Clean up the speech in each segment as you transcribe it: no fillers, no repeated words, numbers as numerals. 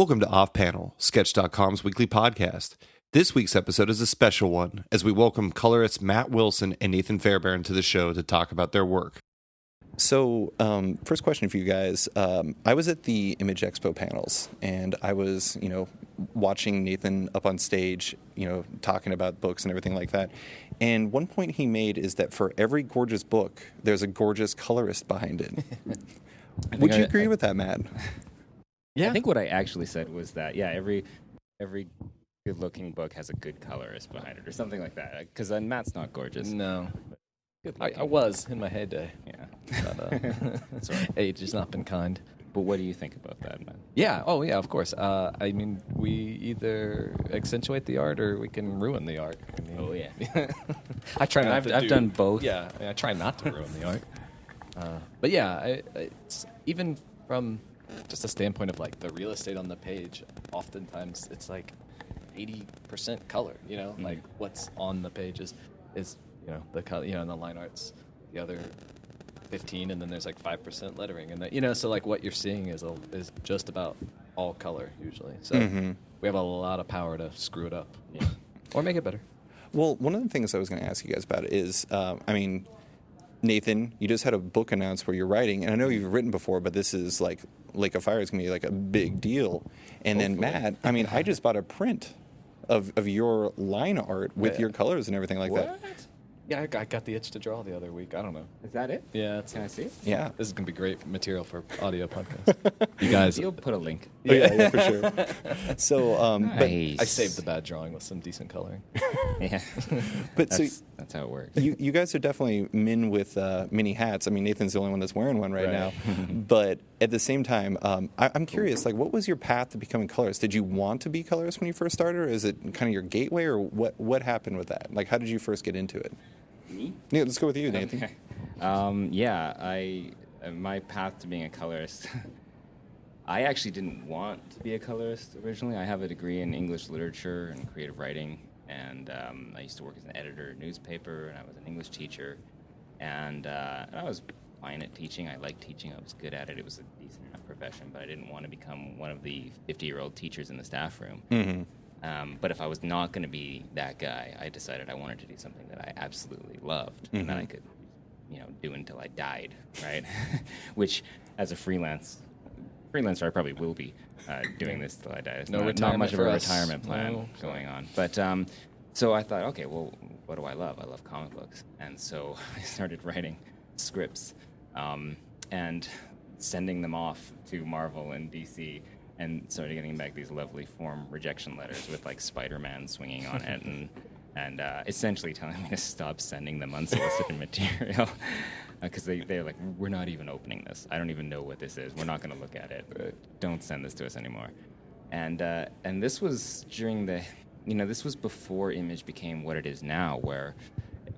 Welcome to Off Panel, Sketch.com's weekly podcast. This week's episode is a special one, as we welcome colorists Matt Wilson and Nathan Fairbairn to the show to talk about their work. So, first question for you guys. I was at the Image Expo panels, and I was, watching Nathan up on stage, talking about books and everything like that. And one point he made is that for every gorgeous book, there's a gorgeous colorist behind it. Would you agree with that, Matt? Yeah. I think what I actually said was that, every good-looking book has a good colorist behind it, or something like that. Because Matt's not gorgeous. No. I was in my heyday. Yeah. But, sorry. Age has not been kind. But what do you think about that, Matt? Yeah. Oh, yeah, of course. I mean, we either accentuate the art or we can ruin the art. Oh, yeah. I try not to I've done both. Yeah, I try not to ruin the art. But yeah, it's even from just a standpoint of like the real estate on the page, oftentimes it's like 80% color, Mm-hmm. like what's on the page is the color, and the line art's the other 15, and then there's like 5% lettering, and so like what you're seeing is just about all color usually. So we have a lot of power to screw it up, or make it better. Well, one of the things I was going to ask you guys about is, Nathan, you just had a book announced where you're writing, and I know you've written before, but this is like Lake of Fire is going to be like a big deal. And then Matt, I just bought a print of your line art with your colors and everything like that. Yeah, I got the itch to draw the other week. I don't know. Is that it? Yeah. Can I see it? Yeah. This is going to be great material for audio podcast. You guys. You'll put a link. Yeah, for sure. So, Nice. I saved the bad drawing with some decent coloring. Yeah. But that's how it works. You guys are definitely men with mini hats. I mean, Nathan's the only one that's wearing one right now. But at the same time, I'm curious, like, what was your path to becoming colorist? Did you want to be colorist when you first started, or is it kind of your gateway, or what happened with that? Like, how did you first get into it? Me? Yeah, let's go with you, Nathan. Okay. My path to being a colorist, I actually didn't want to be a colorist originally. I have a degree in English literature and creative writing, and I used to work as an editor at a newspaper, and I was an English teacher, and I was fine at teaching. I liked teaching. I was good at it. It was a decent enough profession, but I didn't want to become one of the 50-year-old teachers in the staff room. Mm-hmm. But if I was not going to be that guy, I decided I wanted to do something that I absolutely loved and that I could, do until I died, right? Which, as a freelancer, I probably will be doing this till I die. It's not much of a retirement plan going on. But so I thought, okay, well, what do I love? I love comic books, and so I started writing scripts and sending them off to Marvel and DC. And started getting back these lovely form rejection letters with like Spider-Man swinging on it, and essentially telling me to stop sending them unsolicited material because they're like, we're not even opening this. I don't even know what this is. We're not going to look at it. Don't send this to us anymore. And this was during this was before Image became what it is now. Where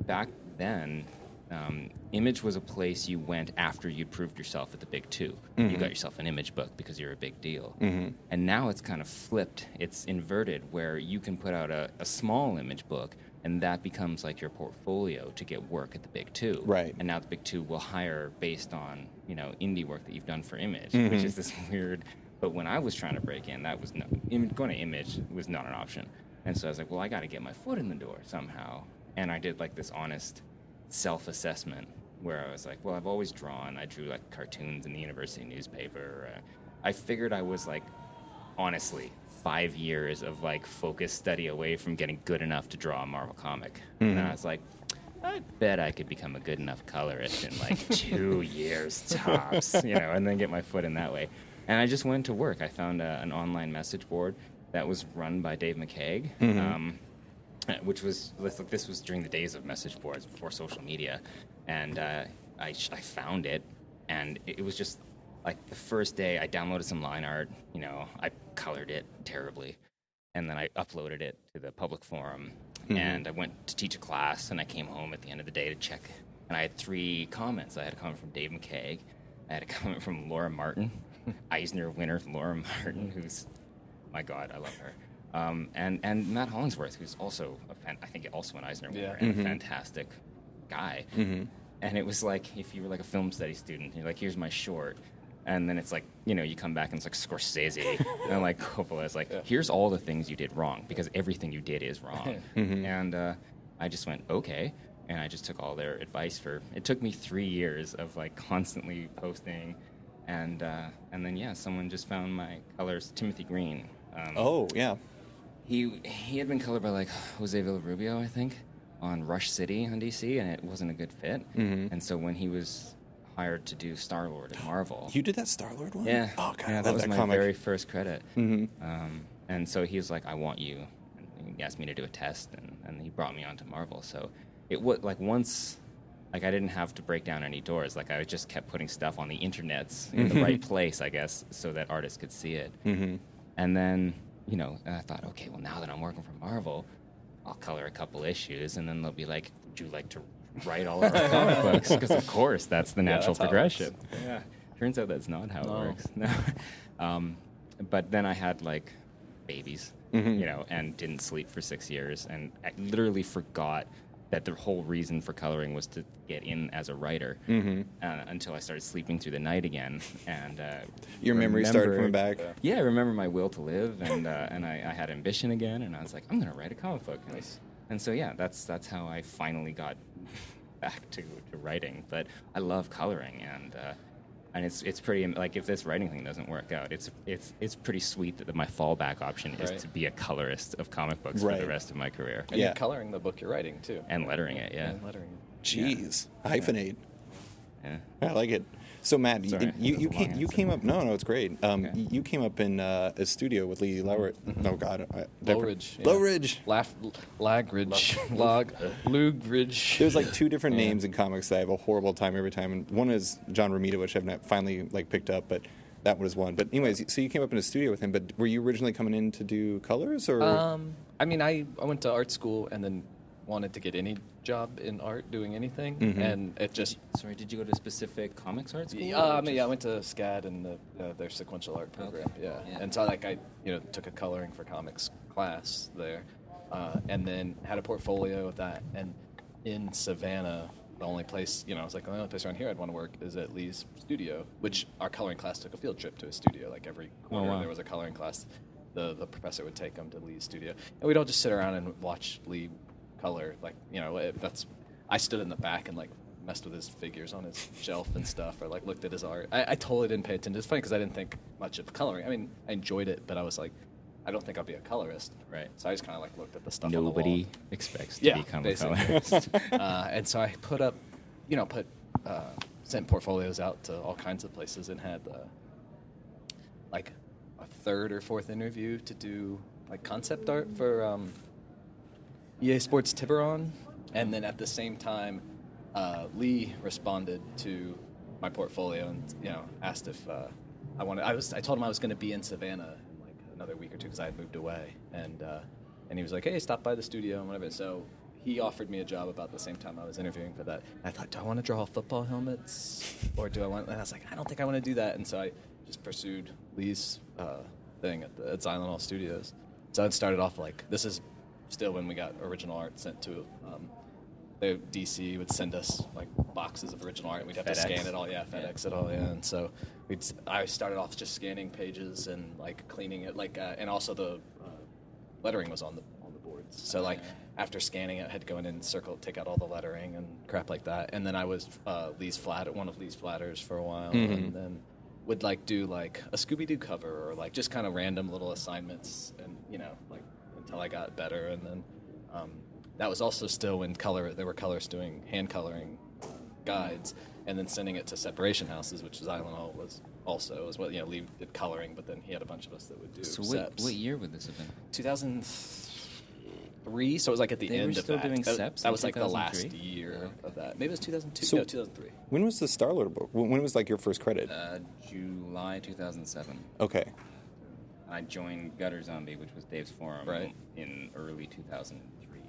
back then, Image was a place you went after you'd proved yourself at the big two. Mm-hmm. You got yourself an Image book because you're a big deal. Mm-hmm. And now it's kind of flipped. It's inverted where you can put out a small Image book, and that becomes like your portfolio to get work at the big two. Right. And now the big two will hire based on, indie work that you've done for Image, which is this weird. But when I was trying to break in, that was going to Image was not an option. And so I was like, well, I got to get my foot in the door somehow. And I did like this honest self-assessment where I was like, well, I've always drawn. I drew like cartoons in the university newspaper. I figured I was like, honestly, 5 years of like focused study away from getting good enough to draw a Marvel comic. And I was like, I bet I could become a good enough colorist in like 2 years tops, and then get my foot in that way. And I just went to work. I found an online message board that was run by Dave McCaig. Which was, this was during the days of message boards before social media, and I found it, and it was just like the first day I downloaded some line art, I colored it terribly, and then I uploaded it to the public forum, and I went to teach a class, and I came home at the end of the day to check, and I had 3 comments. I had a comment from Dave McCaig, I had a comment from Laura Martin, Eisner winner Laura Martin, who's, my God, I love her. And Matt Hollingsworth, who's also I think also an Eisner winner and a fantastic guy. And it was like if you were like a film study student, you're like, here's my short. And then it's like, you come back and it's like Scorsese and like Coppola is like, here's all the things you did wrong because everything you did is wrong. And I just went, okay. And I just took all their advice it took me 3 years of like constantly posting. And then, someone just found my colors, Timothy Green. He had been colored by like Jose Villarubio, I think, on Rush City on DC, and it wasn't a good fit. And so when he was hired to do Star-Lord at Marvel. You did that Star-Lord one? Yeah. Oh, God, I love that was that my comic. very first credit. And so he was like, I want you. And he asked me to do a test, and he brought me onto Marvel. So it was like once, like I didn't have to break down any doors. Like I just kept putting stuff on the internets in the right place, I guess, so that artists could see it. And then, I thought, okay, well, now that I'm working for Marvel, I'll color a couple issues, and then they'll be like, would you like to write all of our comic books? Because, of course, that's the natural progression. Yeah. Turns out that's not how it works. No. But then I had, like, babies, and didn't sleep for 6 years, and I literally forgot that the whole reason for coloring was to get in as a writer until I started sleeping through the night again. And your memory started coming back. Yeah, I remember my will to live, and I had ambition again, and I was like, I'm going to write a comic book. And so, that's how I finally got back to writing. But I love coloring, and it's pretty, like, if this writing thing doesn't work out, it's pretty sweet that my fallback option is to be a colorist of comic books for the rest of my career. And you're coloring the book you're writing, too. And lettering it, And lettering it. Jeez. Hyphenate. Yeah. I like it. So, Matt, Sorry, you came up. No, it's great. You came up in a studio with Lee Lowridge. Oh God, Lowridge. Lowridge. Lagridge. Lugridge. There's like two different names in comics that I have a horrible time every time, and one is John Romita, which I've not finally like picked up, but that was one. But anyways, so you came up in a studio with him. But were you originally coming in to do colors, or? I mean, I went to art school and then wanted to get any job in art doing anything, and it just... Sorry, did you go to a specific comics art school? I went to SCAD and their sequential art program, And so, like, I took a coloring for comics class there, and then had a portfolio of that, and in Savannah, the only place, I was like, the only place around here I'd want to work is at Lee's studio, which our coloring class took a field trip to his studio, like every quarter there was a coloring class. The professor would take them to Lee's studio, and we'd all just sit around and watch Lee color, like, I stood in the back and like messed with his figures on his shelf and stuff, or like looked at his art. I totally didn't pay attention. It's funny because I didn't think much of coloring. I mean, I enjoyed it, but I was like, I don't think I'll be a colorist. Right. So I just kind of like looked at the stuff Nobody on the wall. expects to become a colorist. And so I put up, sent portfolios out to all kinds of places and had like a third or fourth interview to do like concept art for EA Sports Tiburon, and then at the same time, Lee responded to my portfolio and asked if I wanted. I told him I was going to be in Savannah in like another week or two because I had moved away, and he was like, "Hey, stop by the studio and whatever." So he offered me a job about the same time I was interviewing for that. And I thought, do I want to draw football helmets, or do I want? And I was like, I don't think I want to do that, and so I just pursued Lee's thing at Xylanol Studios. So it started off like this is. Still, when we got original art sent to the DC would send us like boxes of original art, and we'd have to scan it all. FedEx it all. And so I started off just scanning pages and like cleaning it, like and also the lettering was on the boards. So like after scanning it, I had to go in and take out all the lettering and crap like that. And then I was one of Lee's flatters for a while, and then would like do like a Scooby-Doo cover or like just kind of random little assignments, and like. Until I got better, and then that was also still when there were colorists doing hand coloring guides, and then sending it to separation houses, which Xylanol was also as well. Lee did coloring, but then he had a bunch of us that would do. So seps. what year would this have been? 2003. So it was like at the They end were of still that. doing seps. That was like the 2003? last year of that. Maybe it was 2002. So- No, 2003. When was the Star-Lord book? When was like your first credit? July 2007. Okay. I joined Gutter Zombie, which was Dave's forum, in early 2003.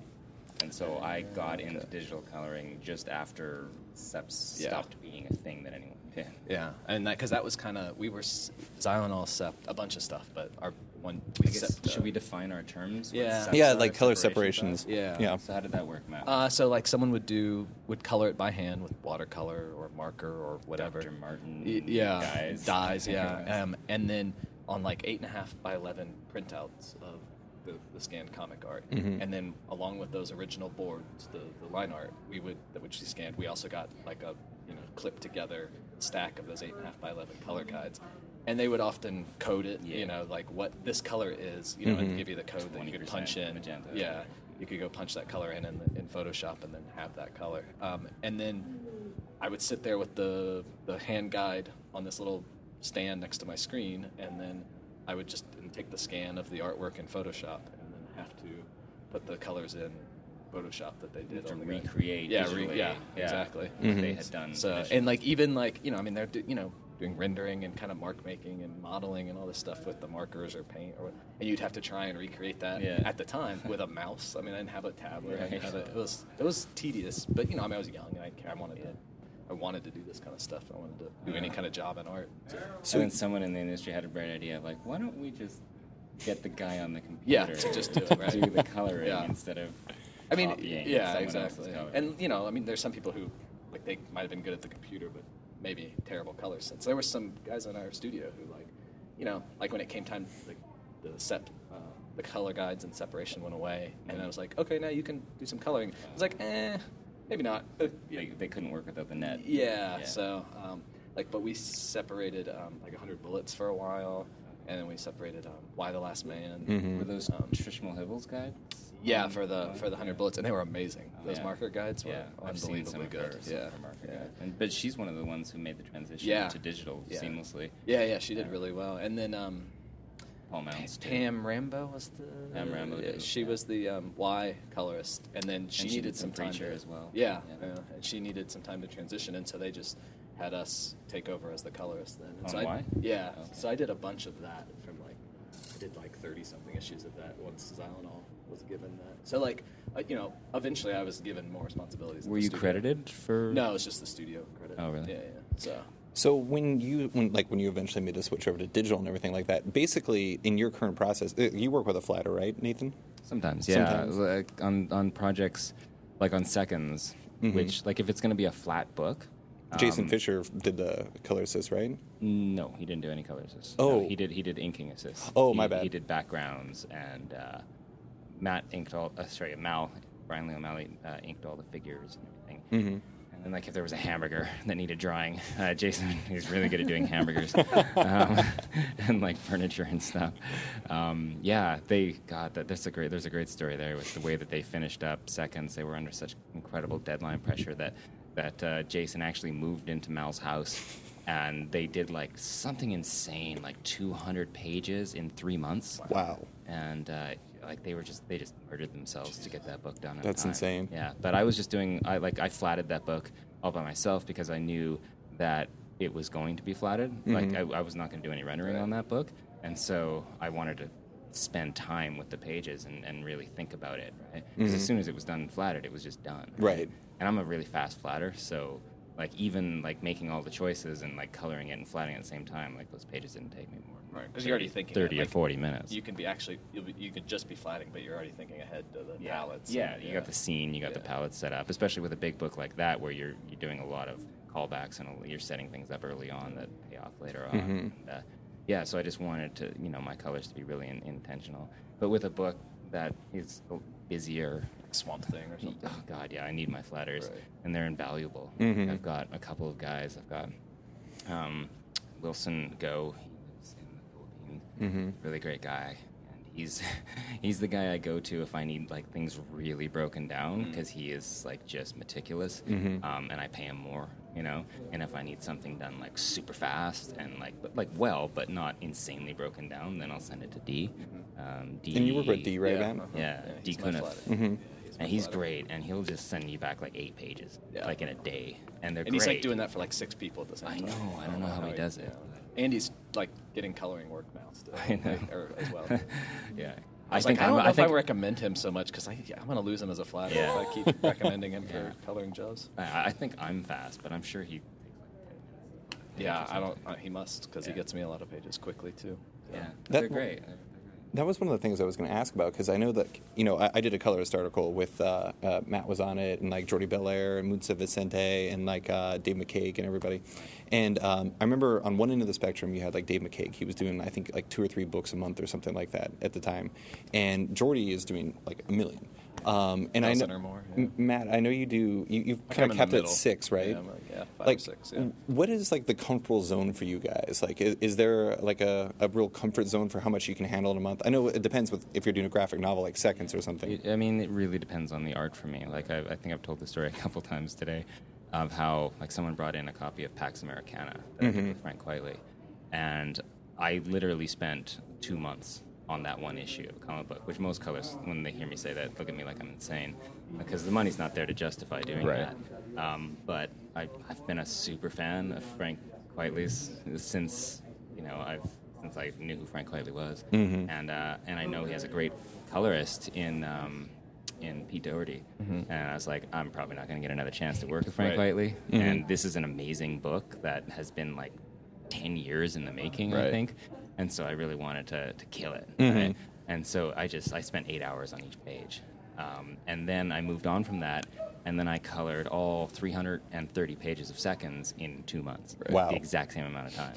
And so I got into digital coloring just after seps stopped being a thing that anyone did. Yeah, and because that was kind of, we were Xylanol sept a bunch of stuff, but our I guess, should we define our terms? Yeah. Yeah, like color separations. Yeah. So how did that work, Matt? So like someone would color it by hand with watercolor or marker or whatever. Dr. Martin dyes, yeah. And then on like 8.5 by 11 printouts of the scanned comic art, and then along with those original boards, the line art which she scanned, we also got like a clipped together stack of those 8.5 by 11 color guides. And they would often code it, like what this color is, and give you the code that you could punch in. Magenta. Yeah, you could go punch that color in Photoshop and then have that color. And then I would sit there with the hand guide on this little stand next to my screen, and then I would just take the scan of the artwork in Photoshop and then have to put the colors in Photoshop that they did To on the recreate. Yeah, visually, exactly. What they had done. So initially. and like even like they're doing rendering and kind of mark making and modeling and all this stuff with the markers or paint and you'd have to try and recreate that at the time with a mouse. I mean, I didn't have a tablet. I didn't have it was tedious, but I was young and I didn't care. I wanted to do this kind of stuff. I wanted to do any kind of job in art. So then someone in the industry had a bright idea, like, why don't we just get the guy on the computer to just do it, right? do the coloring instead of copying someone else's color. And there's some people who like they might have been good at the computer, but maybe terrible color sense. There were some guys in our studio who like when it came time, like the color guides and separation went away, and I was like, okay, now you can do some coloring. I was like, maybe not. They couldn't work without the net. Yeah. So, but we separated 100 Bullets for a while, and then we separated Why the Last Man. Were those Trishmal Hibbles guides? Yeah, for the 100 Bullets, and they were amazing. Those marker guides were I've seen some unbelievably of good. hers, her marker guide. But she's one of the ones who made the transition to digital seamlessly. Yeah, she did really well. And then Paul Mounts too. Pam Rambo was the she was the Y colorist, and then she needed some time Preacher as well. Yeah, and she needed some time to transition, and so they just had us take over as the colorist then. And On Y? Yeah. Okay. So I did a bunch of that from I did 30-something issues of that once Xylenol was given that. So eventually I was given more responsibilities. Were you credited for? No, it was just the studio credit. Oh, really? Yeah. So when you eventually made the switch over to digital and everything like that, basically in your current process, you work with a flatter, right, Nathan? Sometimes, yeah. Like on projects, like on seconds, which if it's going to be a flat book. Jason Fisher did the color assist, right? No, he didn't do any color assist. Oh, no, he did inking assist. Oh, my bad. He did backgrounds, and Matt inked all. Brian Lee O'Malley inked all the figures and everything. Mm-hmm. And then, if there was a hamburger that needed drawing, Jason, he's really good at doing hamburgers and furniture and stuff. There's a great story there with the way that they finished up seconds. They were under such incredible deadline pressure that Jason actually moved into Mal's house, and they did something insane, 200 pages in 3 months. Wow. And they just murdered themselves to get that book done. That's insane. Yeah, but I was just I flatted that book all by myself because I knew that it was going to be flatted. I was not going to do any rendering on that book, and so I wanted to spend time with the pages and really think about it, right? Because as soon as it was done and flattered, it was just done. Right. And I'm a really fast flatter, so even making all the choices and coloring it and flatting at the same time, those pages didn't take me more. Right, because you're already thinking 30 or 40 minutes. You can be you could just be flatting, but you're already thinking ahead to the palettes. Yeah, you got the scene, you got the palette set up, especially with a big book like that where you're doing a lot of callbacks and you're setting things up early on that pay off later on. And, so I just wanted to, my colors to be really intentional. But with a book that is busier, Swamp Thing or something. Oh God, yeah, I need my flatters, Right. and they're invaluable. I've got a couple of guys. I've got Wilson Go. He lives in the Philippines. Really great guy, and he's the guy I go to if I need things really broken down because he is just meticulous, and I pay him more. And if I need something done super fast and but not insanely broken down, then I'll send it to D. D. And you work with D, right, Yeah. Matt? Yeah, D. Kunif. And he's great, and he'll just send you back 8 pages, in a day, and they're And great. he's doing that for 6 people at the same time. I don't know how he does it. Andy's getting coloring work now still, I know. as well. Yeah, I don't know if I recommend him so much because I'm going to lose him as a flatter if I keep recommending him for coloring jobs. I think I'm fast, but I'm sure he. Yeah, I don't. He must because he gets me a lot of pages quickly too. So. Yeah, they're great. That was one of the things I was going to ask about, because I know that, I did a colorist article with Matt was on it, and like Jordi Belair and Muntza Vicente and like Dave McCaig and everybody. And I remember on one end of the spectrum you had like Dave McCaig. He was doing, I think, like 2 or 3 books a month or something like that at the time. And Jordi is doing like 1 million. And I know, or more, yeah. Matt, I know you do. You've kind of kept it at 6, right? Yeah, I'm 5 or 6. Yeah. What is like the comfortable zone for you guys? Like, is there like a real comfort zone for how much you can handle in a month? I know it depends with if you're doing a graphic novel like Seconds or something. I mean, it really depends on the art for me. Like, I think I've told the story a couple times today of how like someone brought in a copy of Pax Americana that I did with Frank Quitely, and I literally spent 2 months on that one issue of a comic book, which most colorists, when they hear me say that, look at me like I'm insane, because the money's not there to justify doing that. But I've been a super fan of Frank Quitely's since I knew who Frank Quitely was, and I know he has a great colorist in Pete Doherty, and I was like, I'm probably not going to get another chance to work with Frank Quitely, and this is an amazing book that has been like 10 years in the making, I think. And so I really wanted to kill it. Right? And so I spent 8 hours on each page. And then I moved on from that, and then I colored all 330 pages of Seconds in 2 months. Wow. The exact same amount of time.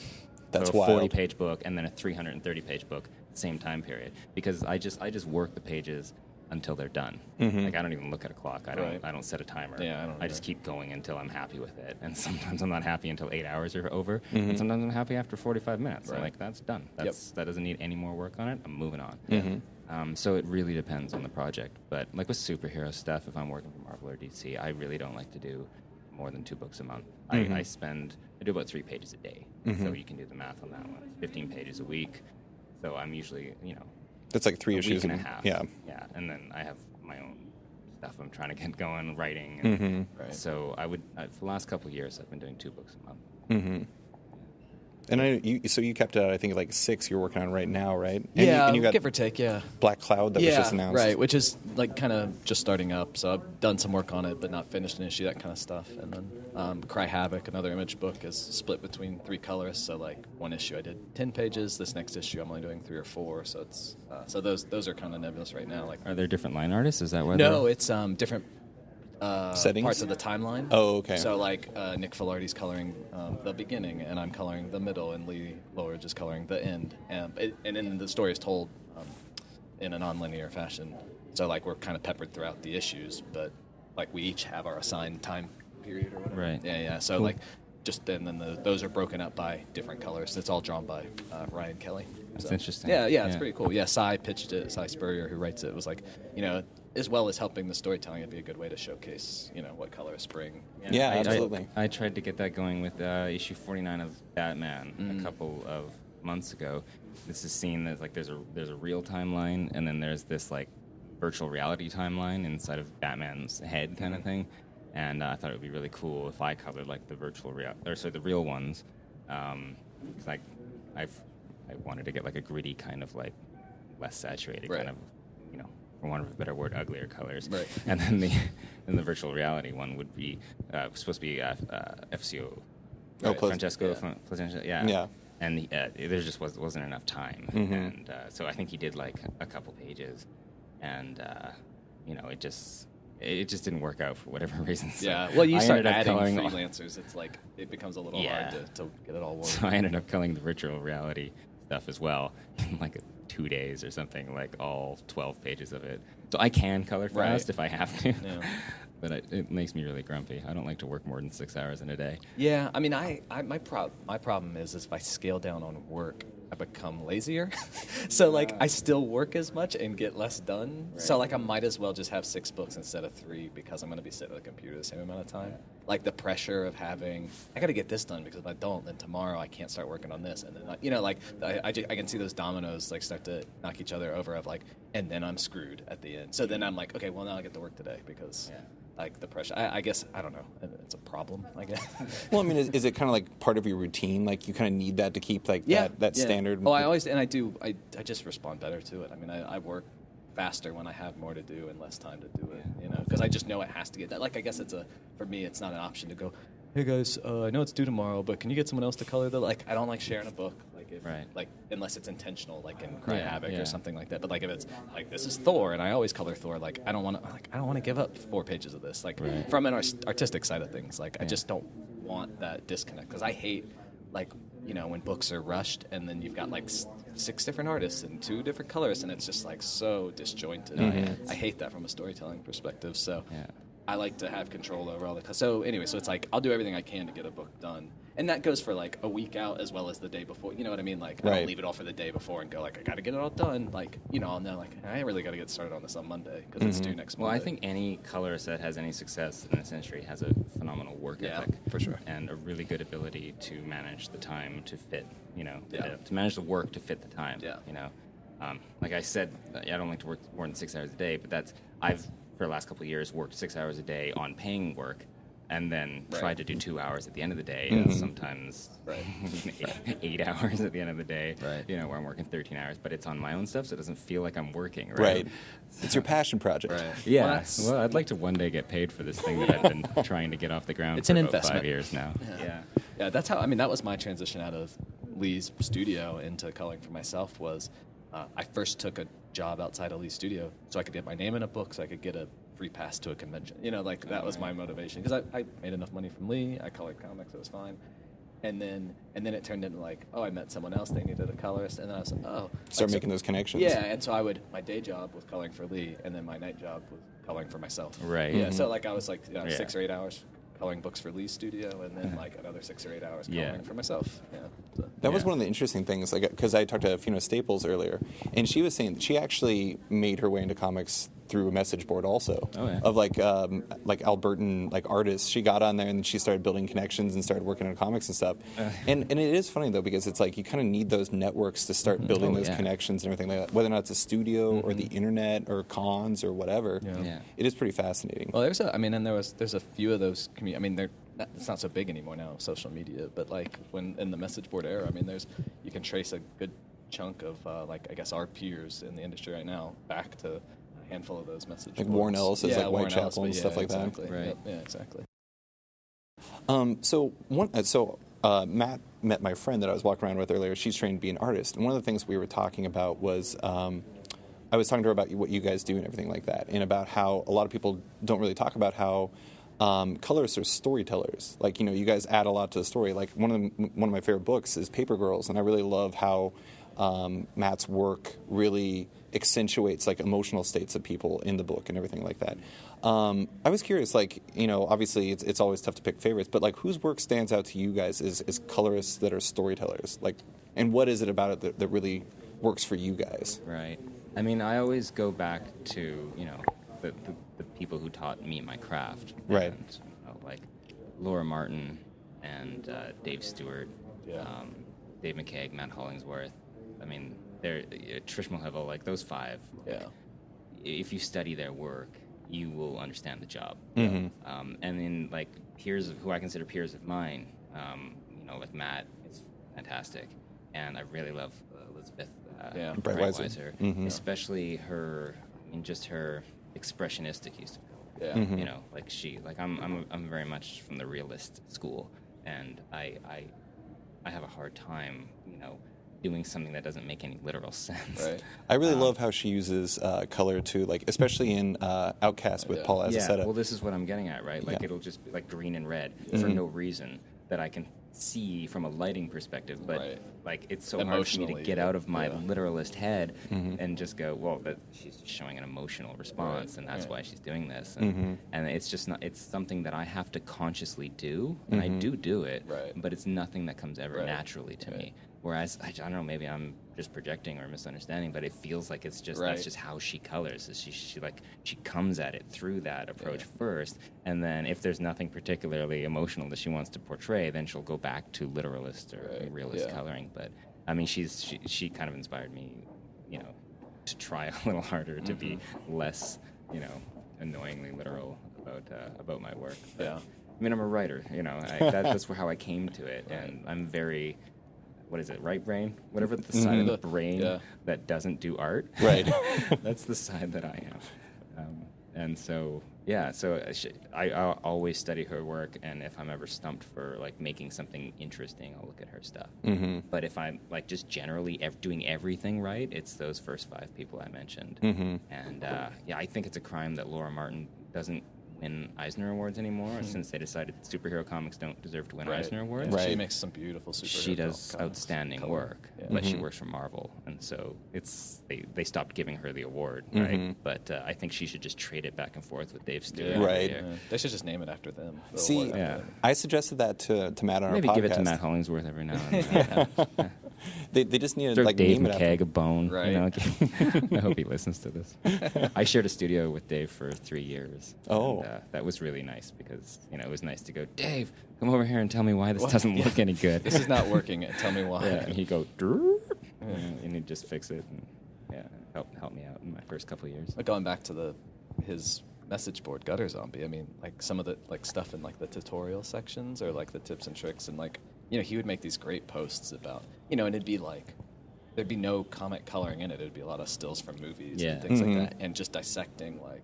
That's so a wild. 40-page book and then a 330-page book, same time period. Because I just work the pages until they're done. Like, I don't even look at a clock. I don't set a timer. Yeah, I just keep going until I'm happy with it. And sometimes I'm not happy until 8 hours are over. And sometimes I'm happy after 45 minutes. I'm like, that's done. That doesn't need any more work on it. I'm moving on. So it really depends on the project. But like with superhero stuff, if I'm working for Marvel or DC, I really don't like to do more than 2 books a month. I do about 3 pages a day. So you can do the math on that one. 15 pages a week. So I'm usually, That's like 3 a issues. week and a half. Yeah. And then I have my own stuff I'm trying to get going, writing. And so for the last couple of years, I've been doing 2 books a month. And you kept I think like 6 you're working on right now, right? And Yeah, you got give or take, yeah. Black Cloud that was just announced. Right, which is like kind of just starting up. So I've done some work on it, but not finished an issue, that kind of stuff. And then Cry Havoc, another Image book, is split between 3 colorists. So like one issue I did 10 pages. This next issue I'm only doing 3 or 4. So it's so those are kind of nebulous right now. Like, are there different line artists? Is that why? No, it's different settings? parts of the timeline. Oh, okay. So like Nick Filardi's coloring the beginning, and I'm coloring the middle, and Lee Loweridge is coloring the end. And then the story is told in a non-linear fashion. So like we're kind of peppered throughout the issues, but like we each have our assigned time period or whatever. Right. Yeah. So like just then those are broken up by different colors. It's all drawn by Ryan Kelly. That's interesting. Yeah, it's pretty cool. Yeah, Cy pitched it. Cy Spurrier, who writes it, was like, as well as helping the storytelling, it'd be a good way to showcase, what colorists bring. Yeah, absolutely. I tried to get that going with issue 49 of Batman a couple of months ago. This is seen as like there's a real timeline, and then there's this like virtual reality timeline inside of Batman's head kind of thing. And I thought it would be really cool if I colored like the the real ones. Like I wanted to get like a gritty kind of like less saturated kind of, for want of a better word, uglier colors. Right. And then the virtual reality one would be supposed to be FCO. Francesco. Yeah. Yeah. And there just wasn't enough time, and so I think he did like a couple pages, and it just didn't work out for whatever reason. So well, you start adding coloring freelancers, it's like it becomes a little hard to get it all working. So I ended up coloring the virtual reality stuff as well in like 2 days or something, like all 12 pages of it. So I can color fast if I have to, but it makes me really grumpy. I don't like to work more than 6 hours in a day. Yeah, I mean, my problem is if I scale down on work, I become lazier. So like I still work as much and get less done. Right. So like I might as well just have 6 books instead of 3 because I'm going to be sitting at the computer the same amount of time. Like the pressure of having, I got to get this done because if I don't, then tomorrow I can't start working on this. And then like I can see those dominoes like start to knock each other over of like, and then I'm screwed at the end. So then I'm like, okay, well now I get to work today because like the pressure. I guess I don't know. It's a problem, I guess. Well, I mean, is it kind of like part of your routine? Like you kind of need that to keep like that standard. Oh, I just respond better to it. I mean, I work faster when I have more to do and less time to do it. Because I just know it has to get that. Like I guess for me, it's not an option to go, hey guys, I know it's due tomorrow, but can you get someone else to color the? Like I don't like sharing a book. Like Right. Like unless it's intentional, like in Cry Havoc yeah. or something like that. But like if it's like this is Thor, and I always color Thor, like I don't want to give up 4 pages of this. Like from an artistic side of things, like I just don't want that disconnect because I hate like when books are rushed and then you've got like 6 different artists and 2 different colorists and it's just like so disjointed. I hate that from a storytelling perspective. So I like to have control over all the. So anyway, so it's like I'll do everything I can to get a book done, and that goes for like a week out as well as the day before. You know what I mean? Like I don't leave it all for the day before and go like I got to get it all done. Like I'll know like I really got to get started on this on Monday because it's due next Monday. Well, I think any colorist that has any success in this industry has a phenomenal work ethic, for sure, and a really good ability to manage the time to fit. To manage the work to fit the time. Like I said, I don't like to work more than 6 hours a day, but I've for the last couple of years worked 6 hours a day on paying work, and then tried to do 2 hours at the end of the day, and sometimes 8 hours at the end of the day, where I'm working 13 hours, but it's on my own stuff, so it doesn't feel like I'm working, right? It's your passion project. Yeah. Well, I'd like to one day get paid for this thing that I've been trying to get off the ground it's for an about investment. 5 years now. Yeah, that's how, that was my transition out of Lee's studio into coloring for myself was I first took a job outside of Lee's studio so I could get my name in a book so I could get a free pass to a convention. That was my motivation because I made enough money from Lee. I colored comics. It was fine. And then it turned into like, I met someone else. They needed a colorist. And then I was like, Start making those connections. Yeah, and so my day job was coloring for Lee, and then my night job was coloring for myself. Right. Yeah, so like I was like 6 or 8 hours coloring books for Lee's studio, and then like another 6 or 8 hours coloring for myself. That was one of the interesting things, like because I talked to Fiona Staples earlier, and she was saying that she actually made her way into comics through a message board also of like Albertan like artists. She got on there and she started building connections and started working on comics and stuff. And it is funny though because it's like you kind of need those networks to start building those connections and everything like that. Whether or not it's a studio or the internet or cons or whatever, it is pretty fascinating. Well, there's a few of those. It's not so big anymore now, social media. But like when in the message board era, you can trace a good chunk of I guess our peers in the industry right now back to a handful of those message boards. Warren Ellis is like Whitechapel and stuff like that. Right. Yep, yeah, exactly. So Matt met my friend that I was walking around with earlier. She's trained to be an artist, and one of the things we were talking about was I was talking to her about what you guys do and everything like that, and about how a lot of people don't really talk about how colorists are storytellers. Like, you guys add a lot to the story. Like one of my favorite books is Paper Girls, and I really love how Matt's work really accentuates like emotional states of people in the book and everything like that. I was curious, like, obviously it's always tough to pick favorites, but like whose work stands out to you guys as colorists that are storytellers? Like, and what is it about it that really works for you guys? Right. I always go back to, the people who taught me my craft. Right. And, like Laura Martin and Dave Stewart, Dave McKeag, Matt Hollingsworth. They're Trish Mulhevel, like those 5. If you study their work, you will understand the job. And then like peers who I consider peers of mine, like Matt is fantastic, and I really love Elizabeth Breitweiser, especially her. Just her expressionistic use of color. Like I'm very much from the realist school, and I have a hard time, doing something that doesn't make any literal sense. Right. I really love how she uses color too, like especially in Outcast with Paul Azaceta. Well, this is what I'm getting at, right? Like it'll just be like green and red for no reason that I can see from a lighting perspective, but like it's so hard for me to get out of my literalist head and just go, well, she's showing an emotional response, and that's why she's doing this, and it's just not. It's something that I have to consciously do, and I do it, but it's nothing that comes ever naturally to me. Whereas I don't know, maybe I'm just projecting or misunderstanding, but it feels like it's just that's just how she colors. Is she comes at it through that approach first, and then if there's nothing particularly emotional that she wants to portray, then she'll go back to literalist or realist coloring. But she kind of inspired me, to try a little harder to be less, annoyingly literal about my work. But, I'm a writer, that's how I came to it, and I'm very. What is it, right brain? Whatever the side of the brain that doesn't do art. Right. That's the side that I am. And so, Yeah, so I always study her work, and if I'm ever stumped for like making something interesting, I'll look at her stuff. Mm-hmm. But if I'm like just generally doing everything right, it's those first 5 people I mentioned. Mm-hmm. And yeah, I think it's a crime that Laura Martin doesn't win Eisner Awards anymore, since they decided superhero comics don't deserve to win Eisner Awards. Yeah, Right. she makes some beautiful superhero She does comics, outstanding color. work, Yeah. but she works for Marvel, and so they stopped giving her the award, right? But I think she should just trade it back and forth with Dave Stewart. Yeah. Right. Yeah. They should just name it after them. The See, award after yeah. them. I suggested that to Matt on Maybe our podcast. give it to Matt Hollingsworth every now and then. They just need to Throw like Dave name it McKeag after. a bone. Right. You know? I hope he listens to this. I shared a studio with Dave for 3 years. Oh. And, that was really nice because it was nice to go, Dave, come over here and tell me why this doesn't look any good. This is not working. Tell me why. Yeah, and he'd go, "Drrrr," and he'd just fix it and help me out in my first couple of years. But going back to his message board, Gutter Zombie, I mean, like some of the like stuff in like the tutorial sections or like the tips and tricks, and like he would make these great posts about and it'd be like there'd be no comic coloring in it. It'd be a lot of stills from movies and things like that, and just dissecting like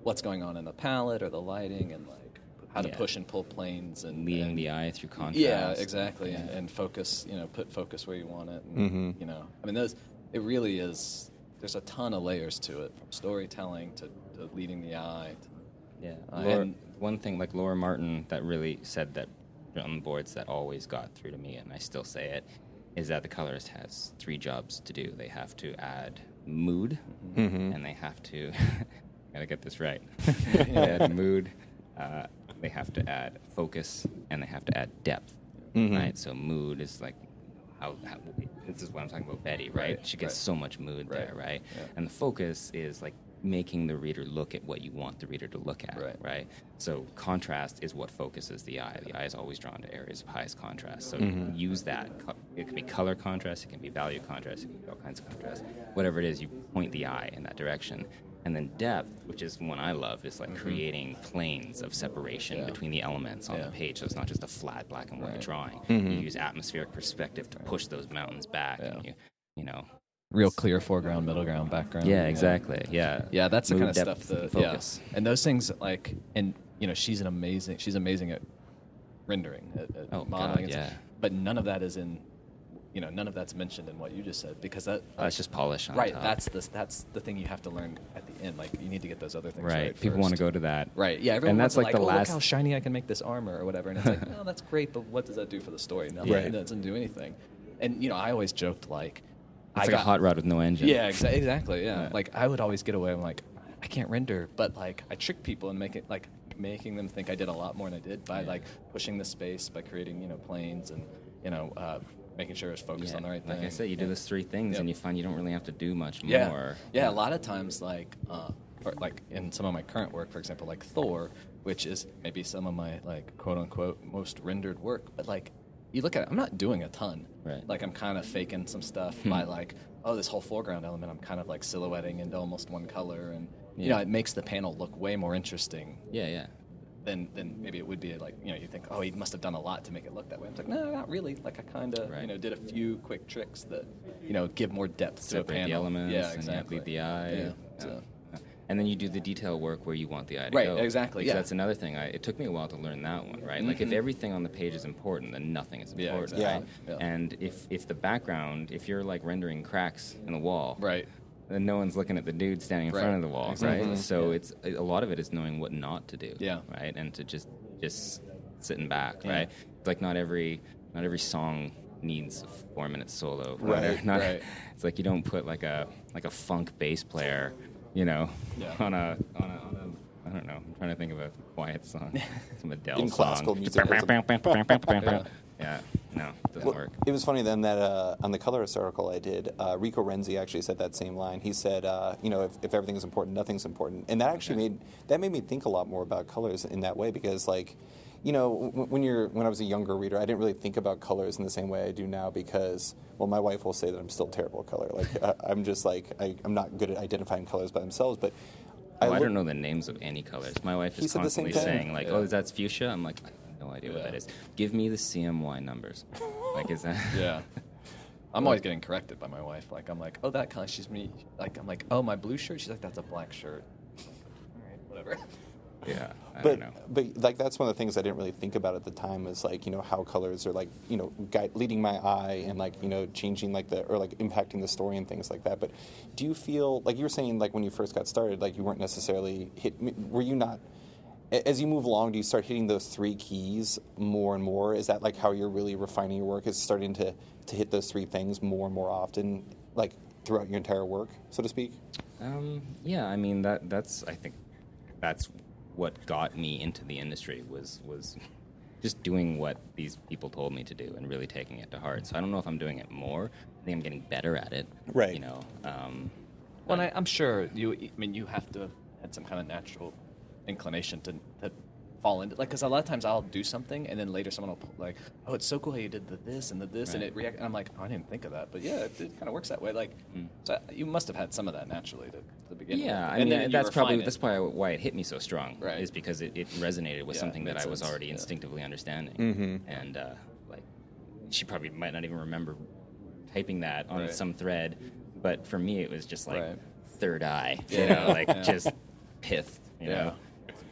what's going on in the palette or the lighting and like how to push and pull planes and leading the eye through contrast. Yeah, exactly, and focus. Put focus where you want it. And, I mean, it really is. There's a ton of layers to it, from storytelling to leading the eye. And one thing, like Laura Martin, that really said that on the boards that always got through to me, and I still say it, is that the colorist has 3 jobs to do. They have to add mood, and they have to, gotta get this right, they add mood, they have to add focus, and they have to add depth, right? So mood is like, how this is what I'm talking about, Betty, right? She gets so much mood there, right? Yeah. And the focus is like making the reader look at what you want the reader to look at, right? So contrast is what focuses the eye. The eye is always drawn to areas of highest contrast. So use that. It can be color contrast, it can be value contrast, it can be all kinds of contrast. Whatever it is, you point the eye in that direction. And then depth, which is one I love, is like creating planes of separation between the elements on the page. So it's not just a flat black and white drawing. You use atmospheric perspective to push those mountains back, and real clear foreground, middle ground, background. Yeah, exactly. Yeah, that's the mood, kind of depth, stuff that focus. And those things like, and she's amazing at rendering, at modeling. God, yeah. But none of that is in. None of that's mentioned in what you just said, because that's just polish on right. top. That's the thing you have to learn at the end. Like, you need to get those other things right. People first. Want to go to that. Right. Yeah. Everyone and wants that's to like the last. Look how shiny I can make this armor or whatever. And it's like, no, that's great, but what does that do for the story? Nothing. It doesn't do anything. And I always joked like, it's like a hot rod with no engine. Yeah. Exactly. Yeah. Like, I would always get away. I'm like, I can't render, but like I trick people and making them think I did a lot more than I did by like pushing the space, by creating planes and making sure it's focused on the right thing. Like I said, you do those 3 things, and you find you don't really have to do much more. more. Yeah, a lot of times, like in some of my current work, for example, like Thor, which is maybe some of my like quote unquote most rendered work, but like you look at it, I'm not doing a ton. Right. Like I'm kind of faking some stuff by like, this whole foreground element, I'm kind of like silhouetting into almost one color, and it makes the panel look way more interesting. Yeah. Than maybe it would be like, you think, he must have done a lot to make it look that way. I'm like, no, not really. Like I kind of, did a few quick tricks that, give more depth to a panel. The elements, yeah, exactly. And lead the eye. Yeah. And then you do the detail work where you want the eye to go. Right, exactly. Yeah. That's another thing. It took me a while to learn that one, right? Like if everything on the page is important, then nothing is important, right? Yeah. And if the background, if you're like rendering cracks in the wall, right, then no one's looking at the dude standing in front of the wall, right? So it's a lot of it is knowing what not to do, right? And to just sitting back, right? It's like not every song needs a 4-minute solo, right? It's like you don't put like a funk bass player, on a I don't know. I'm trying to think of a quiet song, some Adele in song. classical music. Yeah, no, it doesn't work. It was funny then that on the colorist article I did, Rico Renzi actually said that same line. He said, if everything is important, nothing's important, and that actually made me think a lot more about colors in that way, because like, when I was a younger reader, I didn't really think about colors in the same way I do now, because, well, my wife will say that I'm still terrible at color. Like I'm just like I'm not good at identifying colors by themselves, but. I don't know the names of any colors. My wife is constantly saying, like, "Oh, that's fuchsia." I'm like, I have no idea what that is. Give me the CMY numbers. Like, is that? Yeah. I'm always getting corrected by my wife. Like, I'm like, that color. She's me. Like, I'm like, my blue shirt. She's like, that's a black shirt. I'm like, all right, whatever. Yeah, I But don't know. but like that's one of the things I didn't really think about at the time is like how colors are like leading my eye and like changing like impacting the story and things like that. But do you feel like you were saying like when you first got started like you weren't necessarily were you not as you move along, do you start hitting those 3 keys more and more? Is that like how you're really refining your work? Is starting to hit those 3 things more and more often, like throughout your entire work, so to speak? Yeah, I mean that's I think that's what got me into the industry was just doing what these people told me to do and really taking it to heart. So I don't know if I'm doing it more. I think I'm getting better at it. Right. Well, I'm sure you have to have had some kind of natural inclination to fall into because a lot of times I'll do something and then later someone will like, oh, it's so cool how you did this and this and it react and I'm like, oh, I didn't think of that, but yeah, it kind of works that way. Like, so you must have had some of that naturally to begin with. Yeah, I and mean then that's probably why it hit me so strong, right? Is because it resonated with something that I was already instinctively understanding, and like she probably might not even remember typing that on some thread, but for me it was just like third eye, just pith, you know.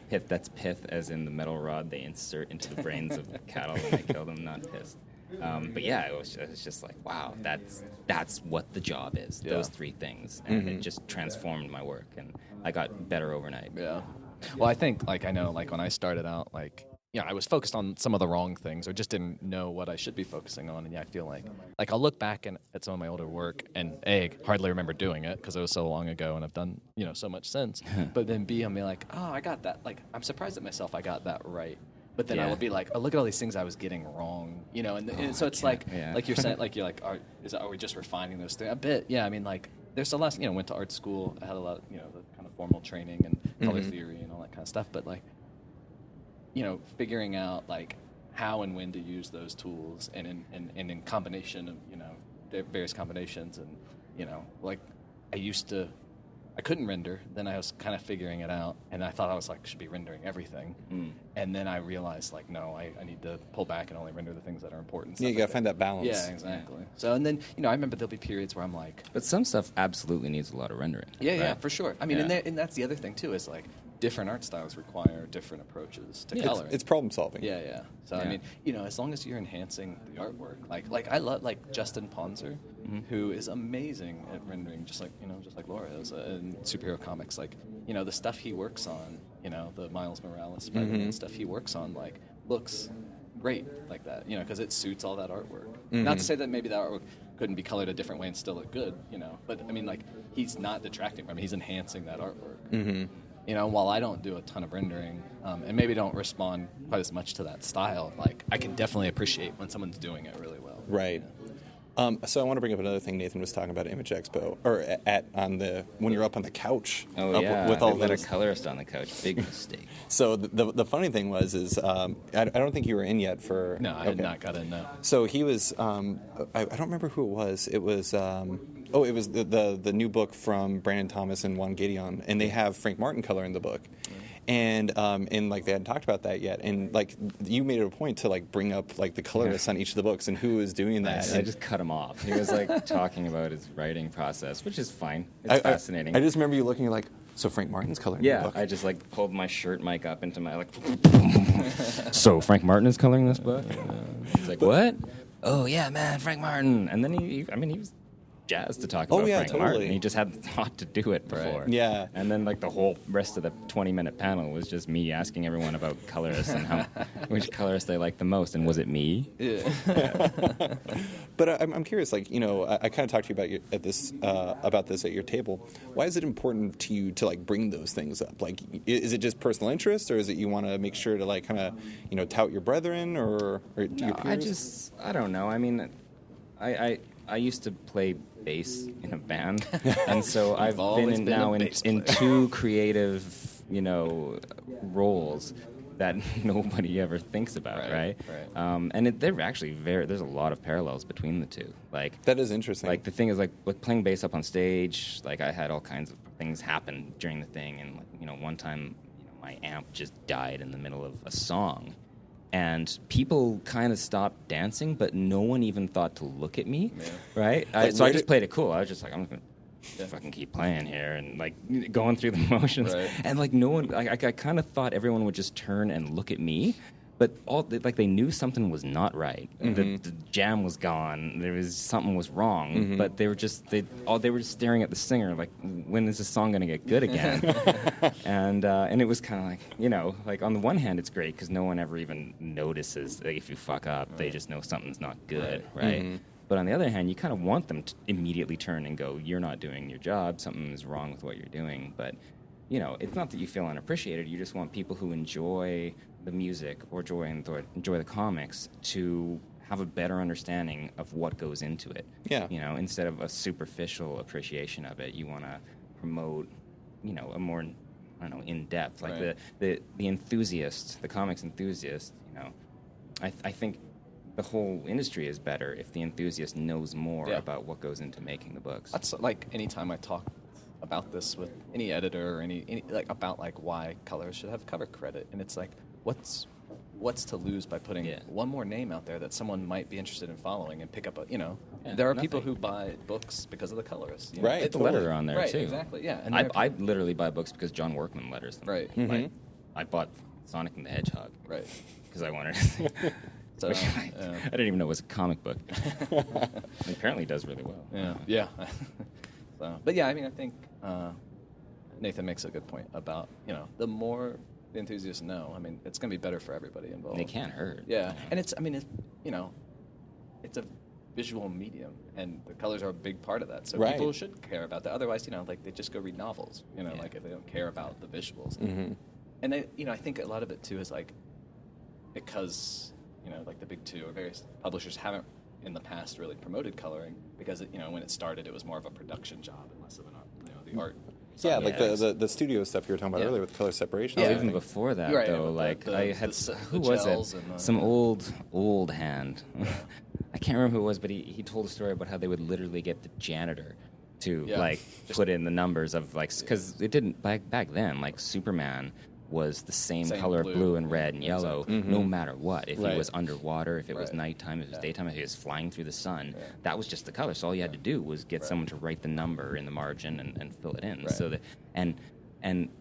Pith, that's pith as in the metal rod they insert into the brains of cattle when they kill them, not pissed. But yeah, it was just like, wow, that's what the job is, those 3 things. And it just transformed my work, and I got better overnight. Yeah. Well, I think, I know, when I started out, I was focused on some of the wrong things or just didn't know what I should be focusing on. And I feel like I'll look back at some of my older work and A, hardly remember doing it because it was so long ago and I've done, so much since. But then B, I'm like, oh, I got that. I'm surprised at myself I got that right. But then I would be like, oh, look at all these things I was getting wrong, and so it's like you're saying, you're like, are we just refining those things? A bit, yeah. I mean, there's a lot, went to art school. I had a lot, the kind of formal training and color theory and all that kind of stuff. But figuring out how and when to use those tools and in combination of various combinations and I couldn't render. Then I was kind of figuring it out, and I thought I was should be rendering everything. And then I realized no, I need to pull back and only render the things that are important. Yeah, you gotta find that balance. Yeah, exactly. So and then I remember there'll be periods where I'm like, but some stuff absolutely needs a lot of rendering. Yeah, for sure. I mean, and that's the other thing too is different art styles require different approaches to coloring. It's problem solving. Yeah. So I mean, as long as you're enhancing the artwork, I love Justin Ponzer, who is amazing at rendering, just like Laura is in superhero comics. The stuff he works on, the Miles Morales Spider-Man stuff he works on, looks great like that, because it suits all that artwork. Not to say that maybe that artwork couldn't be colored a different way and still look good, but I mean, he's not detracting from it; he's enhancing that artwork. While I don't do a ton of rendering and maybe don't respond quite as much to that style, I can definitely appreciate when someone's doing it really well. Right. So I want to bring up another thing Nathan was talking about at Image Expo, or when you're up on the couch. Oh yeah, with all let a colorist on the couch. Big mistake. So the funny thing was I don't think you were in yet for. No, I had not got in. No. So he was. I don't remember who it was. It was. It was the new book from Brandon Thomas and Juan Gideon, and they have Frank Martin coloring the book. And they hadn't talked about that yet, and you made it a point to bring up the colorists on each of the books and who was doing that. I just cut him off. He was talking about his writing process, which is fine. It's fascinating. I just remember you looking so Frank Martin's coloring the book. Yeah, I just pulled my shirt mic up into my So Frank Martin is coloring this book. He's like, what? Oh yeah, man, Frank Martin. And then he was jazzed to talk about Frank Martin. He just hadn't thought to do it before. Right. Yeah. And then the whole rest of the 20-minute panel was just me asking everyone about colorists and which colorist they liked the most, and was it me? Yeah. But I'm curious, I kind of talked to you about this at your table. Why is it important to you to bring those things up? Is it just personal interest, or is it you want to make sure to kind of tout your brethren or your peers? I don't know. I mean, I used to play bass in a band, and so I've been in 2 creative, roles that nobody ever thinks about, right? And they're actually there's a lot of parallels between the 2. That is interesting. The thing is, playing bass up on stage, I had all kinds of things happen during the thing, and one time, my amp just died in the middle of a song. And people kind of stopped dancing, but no one even thought to look at me, right? So I just played it cool. I was just I'm going to fucking keep playing here and like going through the motions. Right. And like no one, I kind of thought everyone would just turn and look at me. But they knew something was not right. The jam was gone. Something was wrong. But they were just staring at the singer like, when is this song gonna get good again? and it was kind of like, like on the one hand it's great because no one ever even notices that if you fuck up. They just know something's not good, right? But on the other hand, you kind of want them to immediately turn and go, you're not doing your job. Something is wrong with what you're doing. But it's not that you feel unappreciated. You just want people who enjoy the music or enjoy the comics to have a better understanding of what goes into it. Yeah. Instead of a superficial appreciation of it, you want to promote, a more, I don't know, in depth. Like the enthusiast, the comics enthusiast. I think the whole industry is better if the enthusiast knows more about what goes into making the books. That's like anytime I talk about this with any editor or any like about like why colors should have cover credit, and it's like what's to lose by putting one more name out there that someone might be interested in following and pick up there are people who buy books because of the colorists, right? It's the letterer on there too. Exactly, yeah. And I literally buy books because John Workman letters them. Right. Like, I bought Sonic and the Hedgehog because I wanted to so, I didn't even know it was a comic book. It apparently does really well. Yeah. So, but yeah, I mean, I think Nathan makes a good point about the more the enthusiasts know, I mean, it's going to be better for everybody involved. They can't hurt. Yeah, and it's a visual medium, and the colors are a big part of that. So people should care about that. Otherwise, like they just go read novels. Like if they don't care about the visuals. And they, I think a lot of it too is like because like the big two or various publishers haven't in the past really promoted coloring because when it started it was more of a production job and less of the art. Yeah, like the studio stuff you were talking about earlier with color separation. Yeah, even before that, though, like I had who was it? Some old hand. I can't remember who it was, but he told a story about how they would literally get the janitor to put in the numbers of because it didn't back then. Like Superman was the same color, blue and red and yellow, no matter what. If he was underwater, if it was nighttime, if it was daytime, if he was flying through the sun, that was just the color. So all you had to do was get someone to write the number in the margin and fill it in. So that and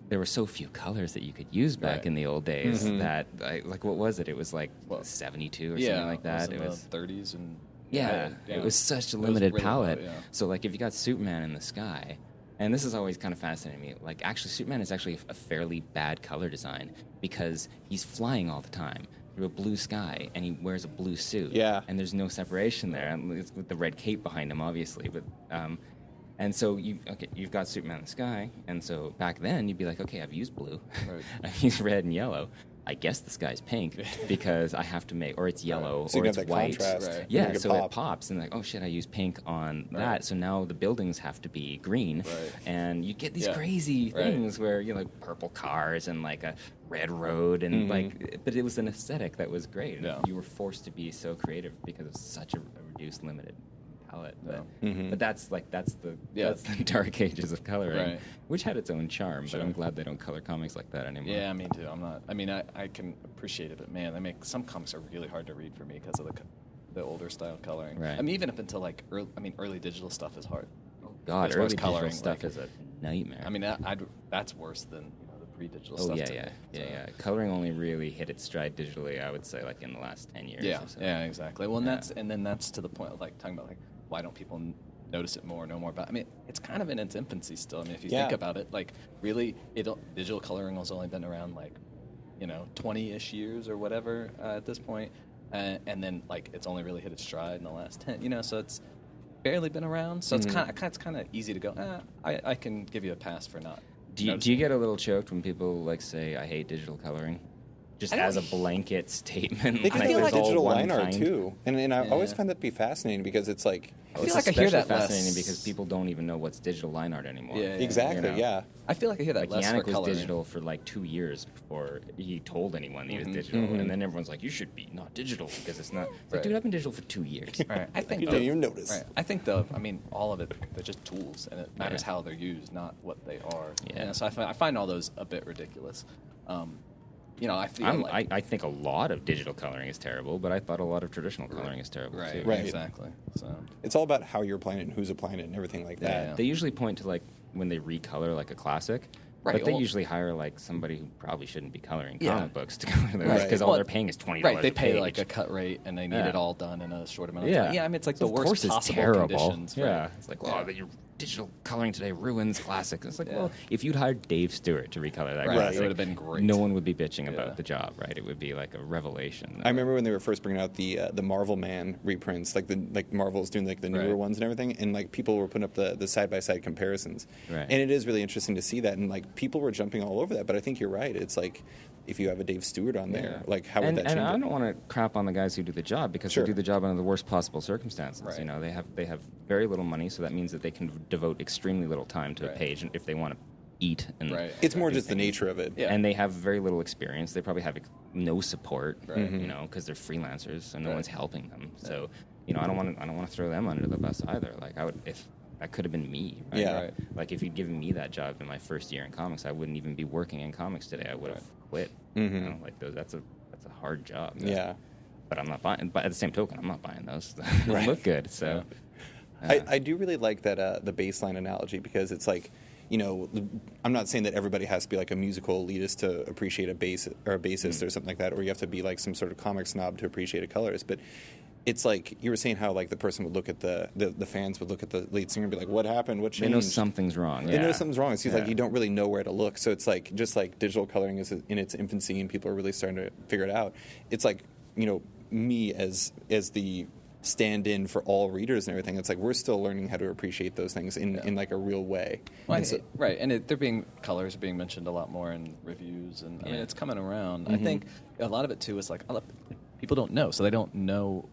there were so few colors that you could use back in the old days that like what was it? It was like 72 or something like that. It was 30s and it was such a limited palette. So like if you got Superman in the sky. And this is always kind of fascinating me. Like, actually, Superman is actually a fairly bad color design because he's flying all the time through a blue sky, and he wears a blue suit. Yeah. And there's no separation there. And it's with the red cape behind him, obviously. But and so you've got Superman in the sky, and so back then you'd be like, okay, I've used blue, I've used red and yellow. I guess the sky's pink because I have to make, or it's yellow, so or it's white. Yeah, so it pops, and like, oh shit, I used pink on that. So now the buildings have to be green, and you get these crazy things where like purple cars and like a red road, and but it was an aesthetic that was great. Yeah. You were forced to be so creative because of such a reduced, limited palette. But that's the dark ages of coloring, which had its own charm. But I'm glad they don't color comics like that anymore. Yeah, me too. I can appreciate it, but man, some comics are really hard to read for me because of the older style coloring. Right. I mean, even up until like early digital stuff is hard. Oh God, early digital stuff is a nightmare. I mean, that's worse than the pre-digital stuff. Yeah. Coloring only really hit its stride digitally, I would say, like in the last 10 years. Yeah, or so. Yeah, exactly. Well, and that's to the point of like talking about like why don't people notice it more, know more about it? I mean, it's kind of in its infancy still. I mean, if you think about it, like really, digital coloring has only been around like 20-ish years or whatever at this point, and then like it's only really hit its stride in the last 10. So it's barely been around. So it's kind of easy to go. I can give you a pass for not. Do you get a little choked when people like say I hate digital coloring? Just as a blanket statement. They can feel like digital line art too, and I always find that to be fascinating because it's like I feel like I hear that fascinating because people don't even know what's digital line art anymore. Yeah, exactly. Yeah, I feel like I hear that less Yannick for coloring. was digital for like 2 years before he told anyone he was digital, and then everyone's like, "You should be not digital because it's not." It's like, dude, I've been digital for 2 years. Right. I think you didn't even notice. Right. I think all of it, they're just tools, and it matters how they're used, not what they are. Yeah. So I find all those a bit ridiculous. I feel I think a lot of digital coloring is terrible, but I thought a lot of traditional coloring is terrible too. Right. Exactly. So It's all about how you're applying it and who's applying it and everything like that. Yeah. They usually point to like when they recolor like a classic. Right, But they well- usually hire like somebody who probably shouldn't be coloring Yeah. comic books to color those Right. because all Well, they're paying is $20. right, they a pay page. like a cut rate, and they need Yeah. it all done in a short amount of Yeah, time. Yeah, I mean it's like the of course worst it's possible terrible. conditions. Yeah, Right? it's like, Yeah. your digital coloring today ruins classic. It's like, Yeah. well, if you'd hired Dave Stewart to recolor that Right, classic, it would have been great. No one would be bitching Yeah. about the job, right? It would be like a revelation. I remember when they were first bringing out the Marvel Man reprints, like Marvel's doing like the newer Right. ones and everything, and like people were putting up the side by side comparisons, Right. and it is really interesting to see that, and like people were jumping all over that. But I think you're right. It's like if you have a Dave Stewart on there, like how would that change? And I it? don't want to crap on the guys who do the job because Sure. they do the job under the worst possible circumstances. Right. You know, they have very little money, so that means that they can devote extremely little time to Right. a page if they want to eat and Right. It's more do just the things. nature of it. Yeah. And they have very little experience. They probably have no support, Right. you know, because they're freelancers and no Right. one's helping them. So, you know, I don't want to throw them under the bus either. Like I would if that could have been me. Right? Yeah. Right. Like if you'd given me that job in my first year in comics, I wouldn't even be working in comics today. I would have quit. You know, like that's a hard job. Yeah. But I'm not buying. But at the same token, I'm not buying those. They Right. look good. So. I do really like that the baseline analogy because it's like, you know, I'm not saying that everybody has to be like a musical elitist to appreciate a bass or a bassist or something like that, or you have to be like some sort of comic snob to appreciate a colorist. But it's like you were saying how like the person would look at the fans would look at the lead singer and be like, what happened? What They changed? know something's wrong. They know yeah. something's wrong. It seems like Yeah. you don't really know where to look. So it's like just like digital coloring is in its infancy and people are really starting to figure it out. It's like, you know, me as the stand-in for all readers and everything. It's like we're still learning how to appreciate those things in like a real way. Well, And so- right, and colors are being mentioned a lot more in reviews, and I mean Yeah. it's coming around. I think a lot of it too is like people don't know, so they don't know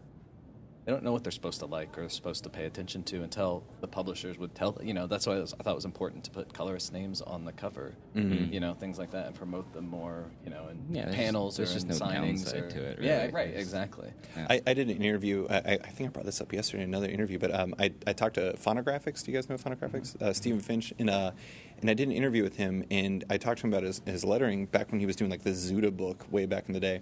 what they're supposed to like or supposed to pay attention to until the publishers would tell. You know, that's why I thought it was important to put colorist names on the cover. You know, things like that, and promote them more. You know, in Yeah, there's panels just- or in there's just no signings. downside Or, to it, Yeah, really. right, It's- exactly. I did an interview. I think I brought this up yesterday in another interview, but I talked to Phonographics. Do you guys know Phonographics? Stephen Finch. And I did an interview with him, and I talked to him about his lettering back when he was doing like the Zuda book way back in the day.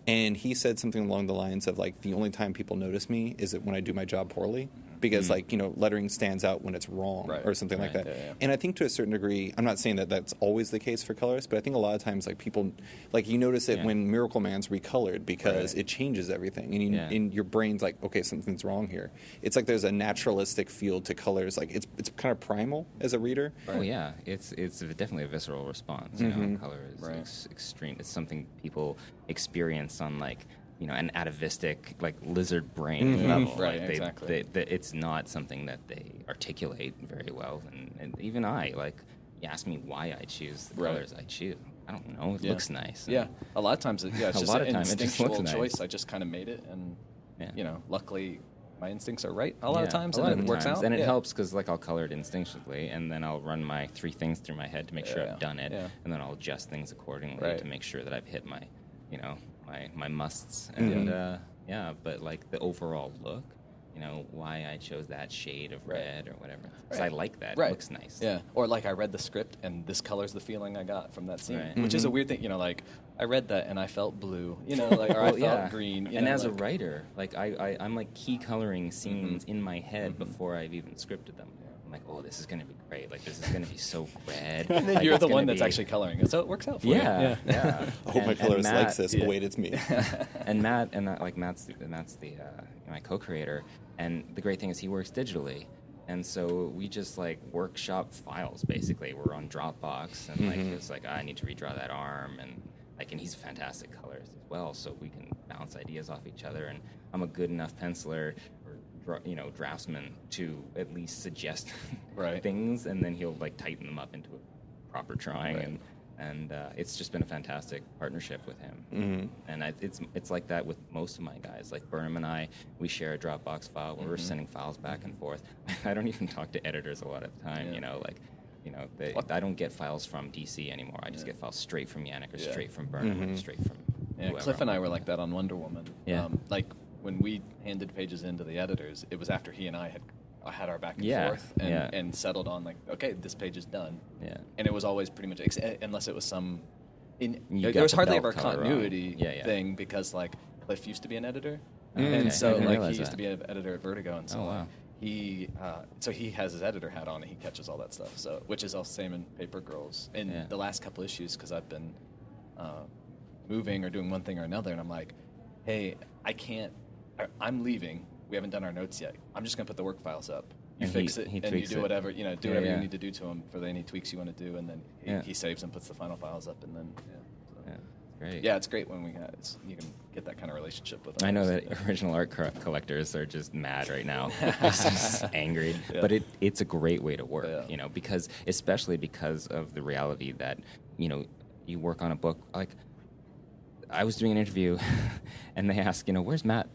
And he said something along the lines of like, the only time people notice me is when I do my job poorly. Because like, you know, lettering stands out when it's wrong Right. or something like Right, that. yeah. And I think to a certain degree, I'm not saying that that's always the case for colorists, but I think a lot of times like people, like you notice it Yeah. when Miracle Man's recolored because Right. it changes everything. And Yeah. in your brain's like, okay, something's wrong here. It's like there's a naturalistic feel to colors. Like it's kind of primal as a reader. Oh yeah, it's definitely a visceral response. You know, color is Right. extreme. It's something people experience on like, you know, an atavistic like lizard brain level. Right, Like, exactly. it's not something that they articulate very well. And even I, like, you ask me why I choose the Right. colors I choose. I don't know. It Yeah. looks nice. Yeah, a lot of times, it's A just lot an of time it just instinctual looks nice. choice. I just kind of made it, and Yeah. you know, luckily, my instincts are right a lot of Yeah, times, a lot and of it works times. out. And it Yeah. helps because like I'll color it instinctively, and then I'll run my 3 things through my head to make sure Yeah, I've done it, yeah. and then I'll adjust things accordingly Right. to make sure that I've hit my, you know, my musts. And yeah, but like the overall look, you know, why I chose that shade of Right. red or whatever, because Right. I like that. Right. It looks nice. Yeah, or like I read the script and this color's the feeling I got from that scene, Right. which is a weird thing. You know, like I read that and I felt blue. You know, like or I Well, felt green. You and know, as a like- writer, like I'm like key coloring scenes in my head before I've even scripted them. I'm like, oh, this is going to be great. Like, this is going to be so red. and then Like, you're it's the gonna one that's be- actually coloring it, so it works out for you. Yeah. I hope my colorist Matt- likes this. Oh, wait, it's me. And Matt, and like Matt's the my co-creator, and the great thing is he works digitally, and so we just like workshop files basically. We're on Dropbox, and like it's like I need to redraw that arm, and like, and he's a fantastic colorist as well, so we can bounce ideas off each other, and I'm a good enough penciler or draftsman to at least suggest Right. things, and then he'll like tighten them up into a proper drawing, Right. and it's just been a fantastic partnership with him. And it's like that with most of my guys. Like Burnham and I, we share a Dropbox file where we're sending files back and forth. I don't even talk to editors a lot of the time. Yeah. You know, like, you know, I don't get files from DC anymore. I just get files straight from Yannick or Yeah. straight from Burnham or straight from Yeah, whoever Cliff and I'm I were working like that on Wonder Woman. Yeah. Like when we handed pages into the editors, it was after he and I had our back and Yeah, forth yeah. and settled on like, okay, this page is done. Yeah. And it was always pretty much unless it was some there was the hardly belt ever a color on. continuity Yeah. thing because like Cliff used to be an editor, Okay. and I so didn't like realize he used that. to be an editor at Vertigo, and so Oh, wow. like, he has his editor hat on and he catches all that stuff. So which is all same in Paper Girls. In Yeah. the last couple issues, because I've been moving or doing one thing or another, and I'm like, hey, I'm leaving. We haven't done our notes yet. I'm just gonna put the work files up. You And fix he it, and you tweaks do it. whatever whatever yeah. you need to do to them for any tweaks you want to do, and then he saves and puts the final files up, and then Yeah, great. yeah, it's great when you can get that kind of relationship with them. I know that original art collectors are just mad right now, just angry. Yeah. But it's a great way to work, Yeah. especially because of the reality that you work on a book. Like I was doing an interview, and they asked, where's Matt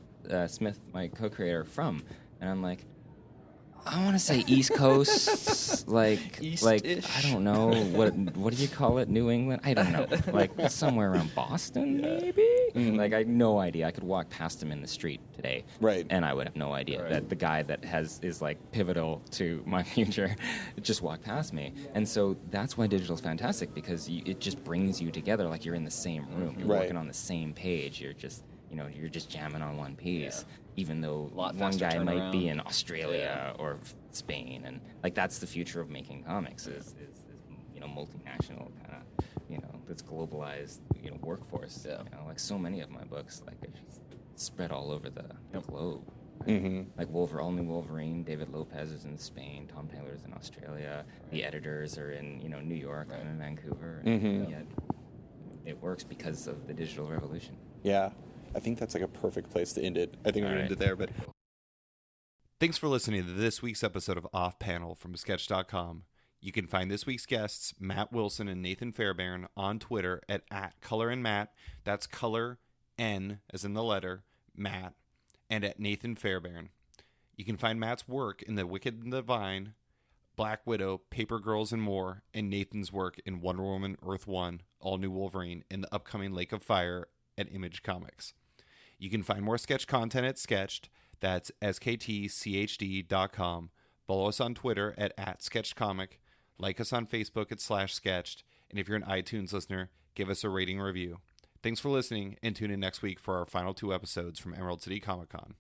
Smith, my co-creator, from? And I'm like, I want to say East Coast, like East-ish. I don't know what do you call it, New England? I don't know, like somewhere around Boston, maybe. Mm-hmm. Like I had no idea. I could walk past him in the street today, Right. and I would have no idea Right. that the guy that is like pivotal to my future just walked past me. And so that's why digital is fantastic, because it just brings you together, like you're in the same room, you're Right. working on the same page. You're just jamming on one piece. Yeah. Even though A lot one faster guy might be turnaround. in Australia or Spain, and like that's the future of making comics is multinational kind of this globalized workforce. Yeah. Like so many of my books like are just spread all over the globe. Mm-hmm. Like All New Wolverine, David Lopez is in Spain, Tom Taylor's in Australia, the editors are in New York, I'm in Vancouver, and Mm-hmm. yet it works because of the digital revolution. Yeah, I think that's like a perfect place to end it. I think we're going to All end it there, but thanks for listening to this week's episode of Off Panel from Sketch.com. You can find this week's guests, Matt Wilson and Nathan Fairbairn, on Twitter at @ColorandMatt. That's color N as in the letter Matt, and at Nathan Fairbairn. You can find Matt's work in The Wicked and the Vine, Black Widow, Paper Girls, and more, and Nathan's work in Wonder Woman, Earth 1, All New Wolverine, and the upcoming Lake of Fire at Image Comics. You can find more sketch content at Sketched. That's sktchd.com. Follow us on Twitter at @SketchedComic. Like us on Facebook at /Sketched. And if you're an iTunes listener, give us a rating or review. Thanks for listening, and tune in next week for our final 2 episodes from Emerald City ComiCon.